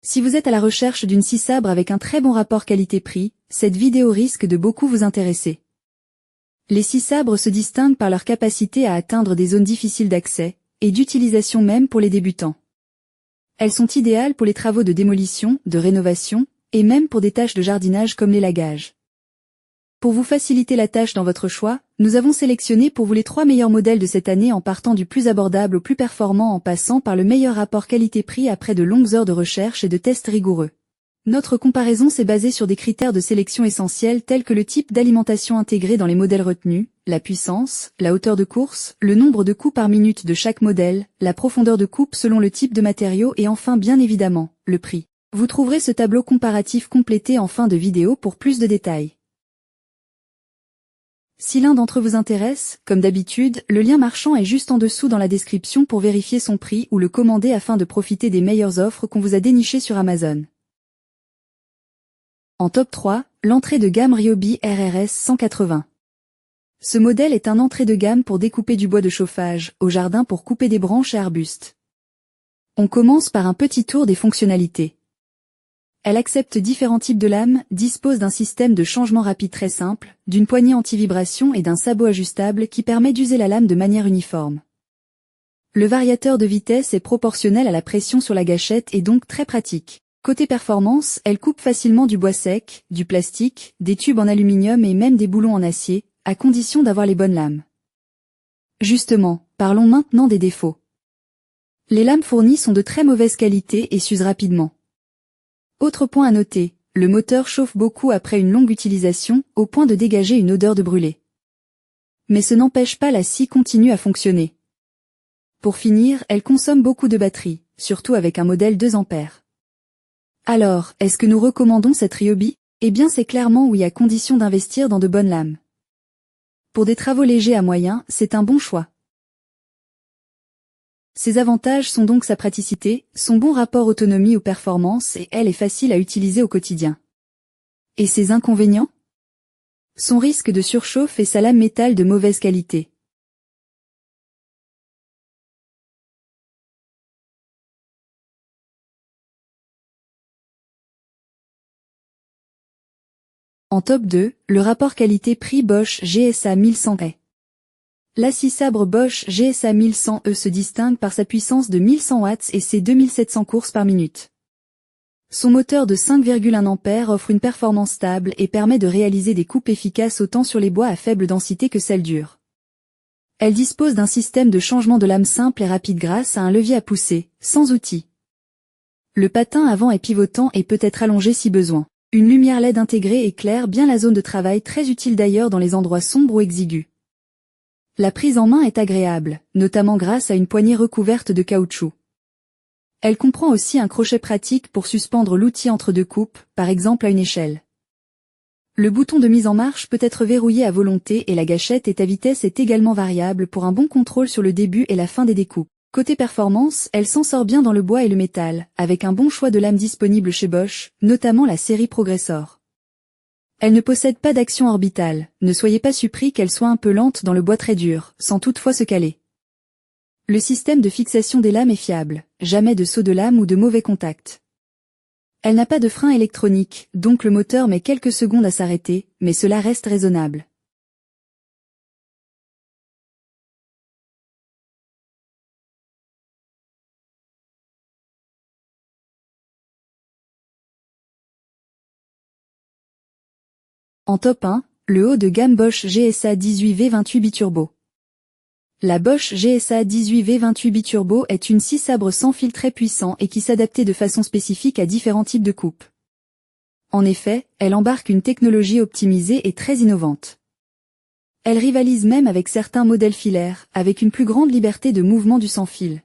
Si vous êtes à la recherche d'une scie sabre avec un très bon rapport qualité-prix, cette vidéo risque de beaucoup vous intéresser. Les scies sabres se distinguent par leur capacité à atteindre des zones difficiles d'accès, et d'utilisation même pour les débutants. Elles sont idéales pour les travaux de démolition, de rénovation, et même pour des tâches de jardinage comme l'élagage. Pour vous faciliter la tâche dans votre choix, nous avons sélectionné pour vous les 3 meilleurs modèles de cette année en partant du plus abordable au plus performant en passant par le meilleur rapport qualité-prix après de longues heures de recherche et de tests rigoureux. Notre comparaison s'est basée sur des critères de sélection essentiels tels que le type d'alimentation intégré dans les modèles retenus, la puissance, la hauteur de course, le nombre de coups par minute de chaque modèle, la profondeur de coupe selon le type de matériau et enfin bien évidemment, le prix. Vous trouverez ce tableau comparatif complété en fin de vidéo pour plus de détails. Si l'un d'entre eux vous intéresse, comme d'habitude, le lien marchand est juste en dessous dans la description pour vérifier son prix ou le commander afin de profiter des meilleures offres qu'on vous a dénichées sur Amazon. En top 3, l'entrée de gamme Ryobi RRS 180. Ce modèle est un entrée de gamme pour découper du bois de chauffage, au jardin pour couper des branches et arbustes. On commence par un petit tour des fonctionnalités. Elle accepte différents types de lames, dispose d'un système de changement rapide très simple, d'une poignée anti-vibration et d'un sabot ajustable qui permet d'user la lame de manière uniforme. Le variateur de vitesse est proportionnel à la pression sur la gâchette et donc très pratique. Côté performance, elle coupe facilement du bois sec, du plastique, des tubes en aluminium et même des boulons en acier, à condition d'avoir les bonnes lames. Justement, parlons maintenant des défauts. Les lames fournies sont de très mauvaise qualité et s'usent rapidement. Autre point à noter, le moteur chauffe beaucoup après une longue utilisation, au point de dégager une odeur de brûlé. Mais ce n'empêche pas la scie continue à fonctionner. Pour finir, elle consomme beaucoup de batterie, surtout avec un modèle 2 ampères. Alors, est-ce que nous recommandons cette Ryobi? Eh bien c'est clairement oui à condition d'investir dans de bonnes lames. Pour des travaux légers à moyens, c'est un bon choix. Ses avantages sont donc sa praticité, son bon rapport autonomie ou performance et elle est facile à utiliser au quotidien. Et ses inconvénients? Son risque de surchauffe et sa lame métal de mauvaise qualité. En top 2, le rapport qualité-prix Bosch GSA 1100E. La scie sabre Bosch GSA 1100E se distingue par sa puissance de 1100 watts et ses 2700 courses par minute. Son moteur de 5,1 ampères offre une performance stable et permet de réaliser des coupes efficaces autant sur les bois à faible densité que celles dures. Elle dispose d'un système de changement de lame simple et rapide grâce à un levier à pousser, sans outil. Le patin avant est pivotant et peut être allongé si besoin. Une lumière LED intégrée éclaire bien la zone de travail, très utile d'ailleurs dans les endroits sombres ou exigus. La prise en main est agréable, notamment grâce à une poignée recouverte de caoutchouc. Elle comprend aussi un crochet pratique pour suspendre l'outil entre deux coupes, par exemple à une échelle. Le bouton de mise en marche peut être verrouillé à volonté et la gâchette et à vitesse est également variable pour un bon contrôle sur le début et la fin des découpes. Côté performance, elle s'en sort bien dans le bois et le métal, avec un bon choix de lames disponibles chez Bosch, notamment la série Progressor. Elle ne possède pas d'action orbitale, ne soyez pas surpris qu'elle soit un peu lente dans le bois très dur, sans toutefois se caler. Le système de fixation des lames est fiable, jamais de saut de lame ou de mauvais contact. Elle n'a pas de frein électronique, donc le moteur met quelques secondes à s'arrêter, mais cela reste raisonnable. En top 1, le haut de gamme Bosch GSA 18V28 biturbo. La Bosch GSA 18V28 biturbo est une scie sabre sans fil très puissant et qui s'adapte de façon spécifique à différents types de coupes. En effet, elle embarque une technologie optimisée et très innovante. Elle rivalise même avec certains modèles filaires, avec une plus grande liberté de mouvement du sans-fil.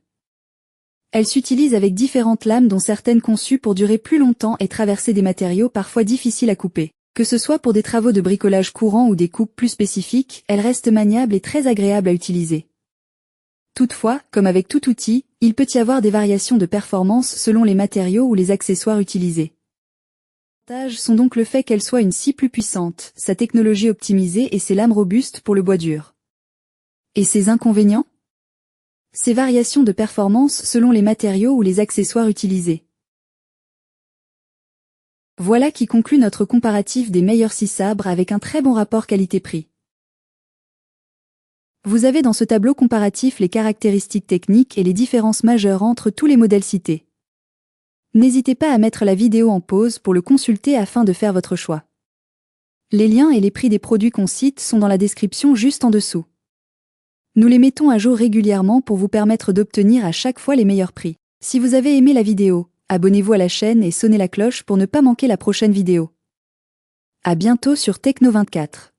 Elle s'utilise avec différentes lames dont certaines conçues pour durer plus longtemps et traverser des matériaux parfois difficiles à couper. Que ce soit pour des travaux de bricolage courant ou des coupes plus spécifiques, elle reste maniable et très agréable à utiliser. Toutefois, comme avec tout outil, il peut y avoir des variations de performance selon les matériaux ou les accessoires utilisés. Les avantages sont donc le fait qu'elle soit une scie plus puissante, sa technologie optimisée et ses lames robustes pour le bois dur. Et ses inconvénients? Ces variations de performance selon les matériaux ou les accessoires utilisés. Voilà qui conclut notre comparatif des meilleurs scie sabres avec un très bon rapport qualité-prix. Vous avez dans ce tableau comparatif les caractéristiques techniques et les différences majeures entre tous les modèles cités. N'hésitez pas à mettre la vidéo en pause pour le consulter afin de faire votre choix. Les liens et les prix des produits qu'on cite sont dans la description juste en dessous. Nous les mettons à jour régulièrement pour vous permettre d'obtenir à chaque fois les meilleurs prix. Si vous avez aimé la vidéo, abonnez-vous à la chaîne et sonnez la cloche pour ne pas manquer la prochaine vidéo. À bientôt sur Techno24.